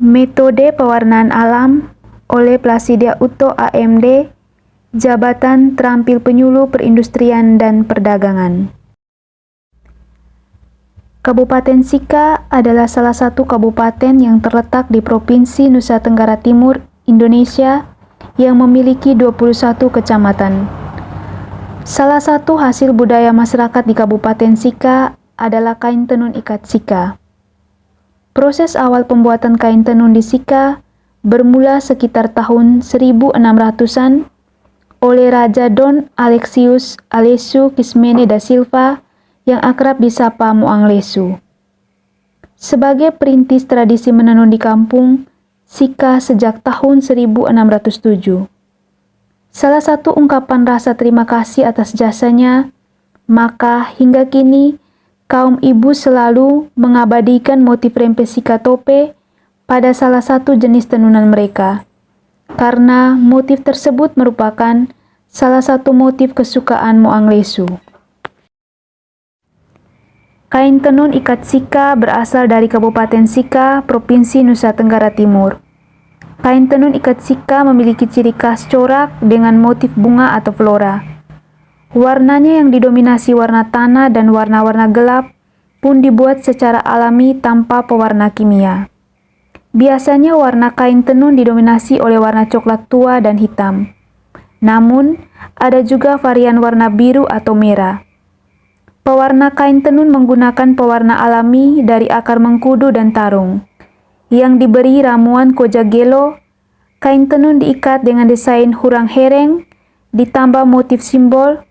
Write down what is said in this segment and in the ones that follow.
Metode Pewarnaan Alam oleh Placidia Utto AMD, Jabatan Terampil Penyuluh Perindustrian dan Perdagangan. Kabupaten Sika adalah salah satu kabupaten yang terletak di Provinsi Nusa Tenggara Timur, Indonesia, yang memiliki 21 kecamatan. Salah satu hasil budaya masyarakat di Kabupaten Sika adalah kain tenun ikat Sika. Proses awal pembuatan kain tenun di Sika bermula sekitar tahun 1600-an oleh Raja Don Alexius Alesu Kismene da Silva yang akrab disapa Moang Lesu. Sebagai perintis tradisi menenun di kampung Sika sejak tahun 1607. Salah satu ungkapan rasa terima kasih atas jasanya, maka hingga kini kaum ibu selalu mengabadikan motif rempes Sika tope pada salah satu jenis tenunan mereka, karena motif tersebut merupakan salah satu motif kesukaan Moang Lesu. Kain tenun ikat Sika berasal dari Kabupaten Sika, Provinsi Nusa Tenggara Timur. Kain tenun ikat Sika memiliki ciri khas corak dengan motif bunga atau flora. Warnanya yang didominasi warna tanah dan warna-warna gelap pun dibuat secara alami tanpa pewarna kimia. Biasanya warna kain tenun didominasi oleh warna coklat tua dan hitam. Namun, ada juga varian warna biru atau merah. Pewarna kain tenun menggunakan pewarna alami dari akar mengkudu dan tarung, yang diberi ramuan kojagelo. Kain tenun diikat dengan desain hurang hereng, ditambah motif simbol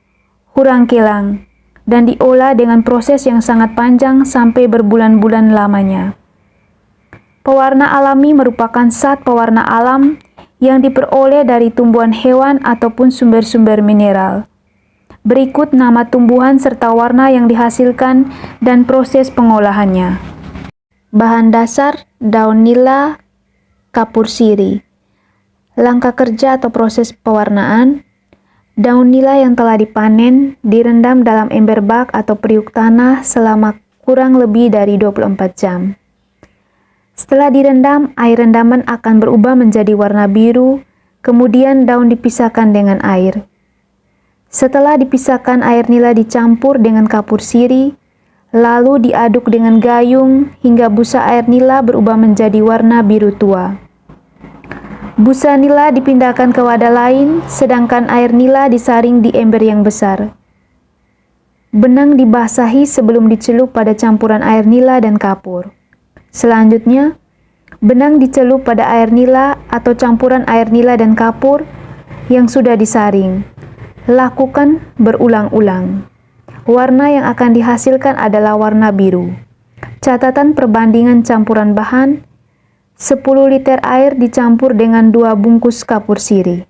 hurang kelang, dan diolah dengan proses yang sangat panjang sampai berbulan-bulan lamanya. Pewarna alami merupakan zat pewarna alam yang diperoleh dari tumbuhan hewan ataupun sumber-sumber mineral. Berikut nama tumbuhan serta warna yang dihasilkan dan proses pengolahannya. Bahan dasar: daun nila, kapur sirih. Langkah kerja atau proses pewarnaan: daun nila yang telah dipanen direndam dalam ember bak atau periuk tanah selama kurang lebih dari 24 jam. Setelah direndam, air rendaman akan berubah menjadi warna biru, kemudian daun dipisahkan dengan air. Setelah dipisahkan, air nila dicampur dengan kapur sirih, lalu diaduk dengan gayung hingga busa air nila berubah menjadi warna biru tua. Busa nila dipindahkan ke wadah lain, sedangkan air nila disaring di ember yang besar. Benang dibasahi sebelum dicelup pada campuran air nila dan kapur. Selanjutnya, benang dicelup pada air nila atau campuran air nila dan kapur yang sudah disaring. Lakukan berulang-ulang. Warna yang akan dihasilkan adalah warna biru. Catatan perbandingan campuran bahan: 10 liter air dicampur dengan 2 bungkus kapur sirih.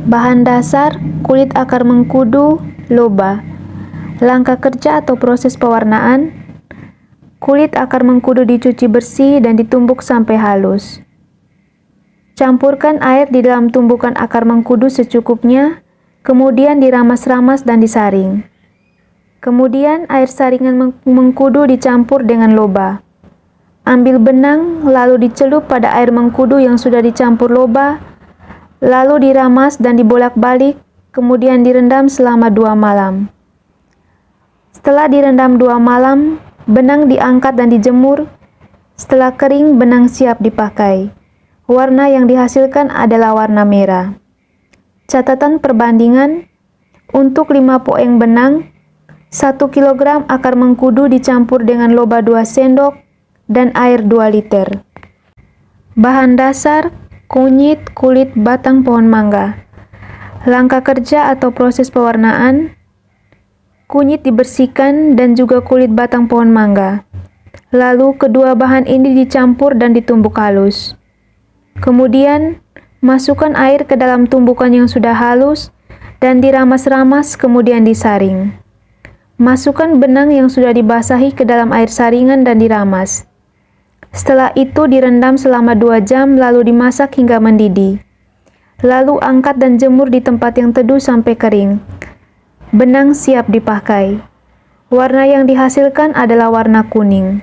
Bahan dasar: kulit akar mengkudu, loba. Langkah kerja atau proses pewarnaan: kulit akar mengkudu dicuci bersih dan ditumbuk sampai halus. Campurkan air di dalam tumbukan akar mengkudu secukupnya, kemudian diramas-ramas dan disaring. Kemudian air saringan mengkudu dicampur dengan loba. Ambil benang, lalu dicelup pada air mengkudu yang sudah dicampur loba, lalu diramas dan dibolak-balik, kemudian direndam selama 2 malam. Setelah direndam 2 malam, benang diangkat dan dijemur. Setelah kering, benang siap dipakai. Warna yang dihasilkan adalah warna merah. Catatan perbandingan: untuk 5 poeng benang, 1 kg akar mengkudu dicampur dengan loba 2 sendok, dan air 2 liter. Bahan dasar: kunyit, kulit batang pohon mangga. Langkah kerja atau proses pewarnaan: kunyit dibersihkan dan juga kulit batang pohon mangga. Lalu kedua bahan ini dicampur dan ditumbuk halus. Kemudian masukkan air ke dalam tumbukan yang sudah halus dan diramas-ramas, kemudian disaring. Masukkan benang yang sudah dibasahi ke dalam air saringan dan diramas. Setelah itu direndam selama 2 jam lalu dimasak hingga mendidih. Lalu angkat dan jemur di tempat yang teduh sampai kering. Benang siap dipakai. Warna yang dihasilkan adalah warna kuning.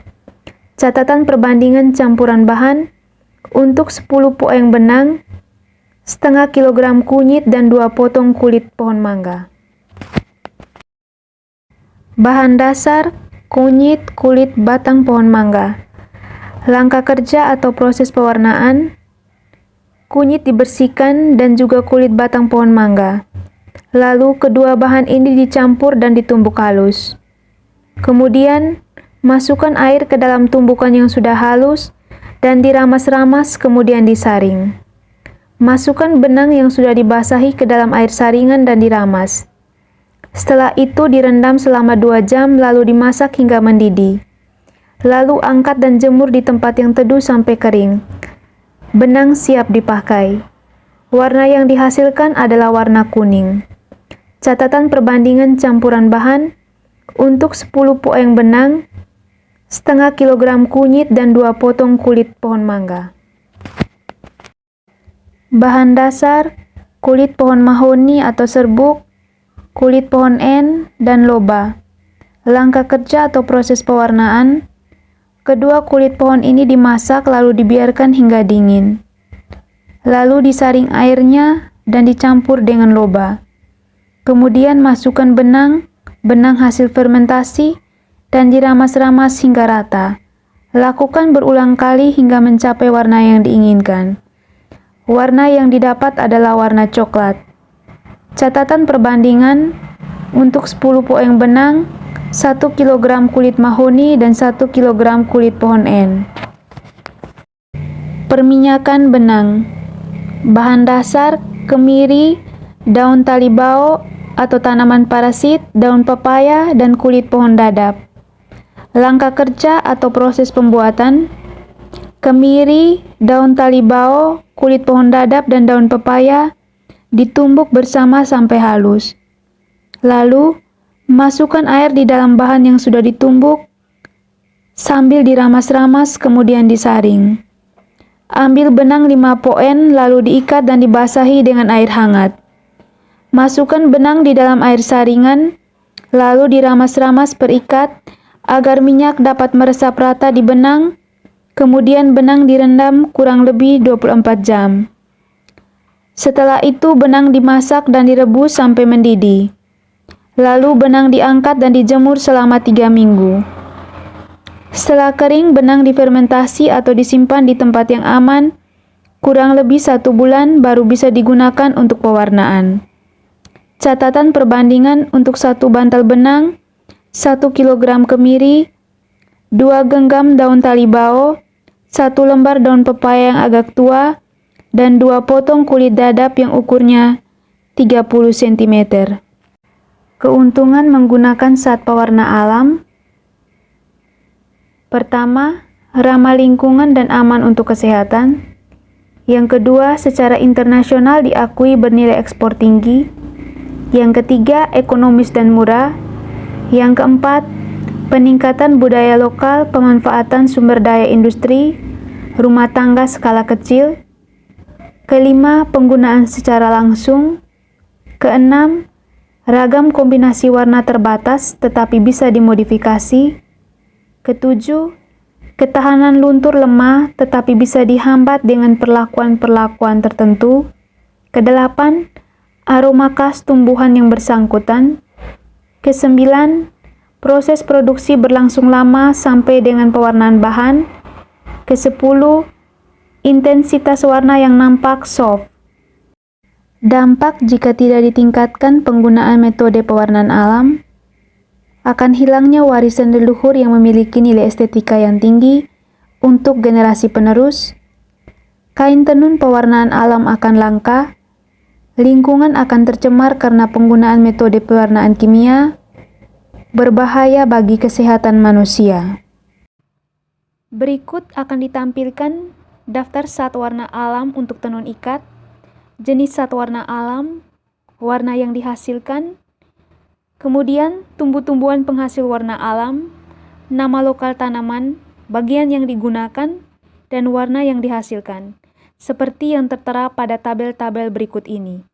Catatan perbandingan campuran bahan untuk 10 poeng benang, setengah kilogram kunyit dan 2 potong kulit pohon mangga. Bahan dasar: kunyit, kulit, batang pohon mangga. Langkah kerja atau proses pewarnaan: kunyit dibersihkan dan juga kulit batang pohon mangga. Lalu kedua bahan ini dicampur dan ditumbuk halus. Kemudian, masukkan air ke dalam tumbukan yang sudah halus dan diramas-ramas, kemudian disaring. Masukkan benang yang sudah dibasahi ke dalam air saringan dan diramas. Setelah itu direndam selama 2 jam lalu dimasak hingga mendidih. Lalu angkat dan jemur di tempat yang teduh sampai kering. Benang siap dipakai. Warna yang dihasilkan adalah warna kuning. Catatan perbandingan campuran bahan untuk 10 poeng benang, setengah kilogram kunyit dan 2 potong kulit pohon mangga. Bahan dasar: kulit pohon mahoni atau serbuk, kulit pohon en, dan loba. Langkah kerja atau proses pewarnaan: kedua kulit pohon ini dimasak lalu dibiarkan hingga dingin. Lalu disaring airnya dan dicampur dengan loba. Kemudian masukkan benang hasil fermentasi, dan diramas-ramas hingga rata. Lakukan berulang kali hingga mencapai warna yang diinginkan. Warna yang didapat adalah warna coklat. Catatan perbandingan untuk 10 poeng benang, 1 kg kulit mahoni dan 1 kg kulit pohon en. Perminyakan benang. Bahan dasar: kemiri, daun talibao atau tanaman parasit, daun pepaya, dan kulit pohon dadap. Langkah kerja atau proses pembuatan: kemiri, daun talibao, kulit pohon dadap, dan daun pepaya ditumbuk bersama sampai halus. Lalu, masukkan air di dalam bahan yang sudah ditumbuk sambil diramas-ramas, kemudian disaring. Ambil benang 5 poen lalu diikat dan dibasahi dengan air hangat. Masukkan benang di dalam air saringan, lalu diramas-ramas perikat agar minyak dapat meresap rata di benang. Kemudian benang direndam kurang lebih 24 jam. Setelah itu benang dimasak dan direbus sampai mendidih. Lalu benang diangkat dan dijemur selama 3 minggu. Setelah kering, benang difermentasi atau disimpan di tempat yang aman kurang lebih 1 bulan baru bisa digunakan untuk pewarnaan. Catatan perbandingan untuk 1 bantal benang, 1 kg kemiri, 2 genggam daun talibao, 1 lembar daun pepaya yang agak tua, dan 2 potong kulit dadap yang ukurnya 30 cm. Keuntungan menggunakan zat pewarna alam: pertama, ramah lingkungan dan aman untuk kesehatan. Yang kedua, secara internasional diakui bernilai ekspor tinggi. Yang ketiga, ekonomis dan murah. Yang keempat, peningkatan budaya lokal, pemanfaatan sumber daya industri, rumah tangga skala kecil. Kelima, penggunaan secara langsung. Keenam, ragam kombinasi warna terbatas tetapi bisa dimodifikasi. Ketujuh, ketahanan luntur lemah tetapi bisa dihambat dengan perlakuan-perlakuan tertentu. Kedelapan, aroma khas tumbuhan yang bersangkutan. Kesembilan, proses produksi berlangsung lama sampai dengan pewarnaan bahan. Kesepuluh, intensitas warna yang nampak soft. Dampak jika tidak ditingkatkan penggunaan metode pewarnaan alam: akan hilangnya warisan leluhur yang memiliki nilai estetika yang tinggi untuk generasi penerus. Kain tenun pewarnaan alam akan langka. Lingkungan akan tercemar karena penggunaan metode pewarnaan kimia, berbahaya bagi kesehatan manusia. Berikut akan ditampilkan daftar zat warna alam untuk tenun ikat, jenis zat warna alam, warna yang dihasilkan, kemudian tumbuh-tumbuhan penghasil warna alam, nama lokal tanaman, bagian yang digunakan, dan warna yang dihasilkan, seperti yang tertera pada tabel-tabel berikut ini.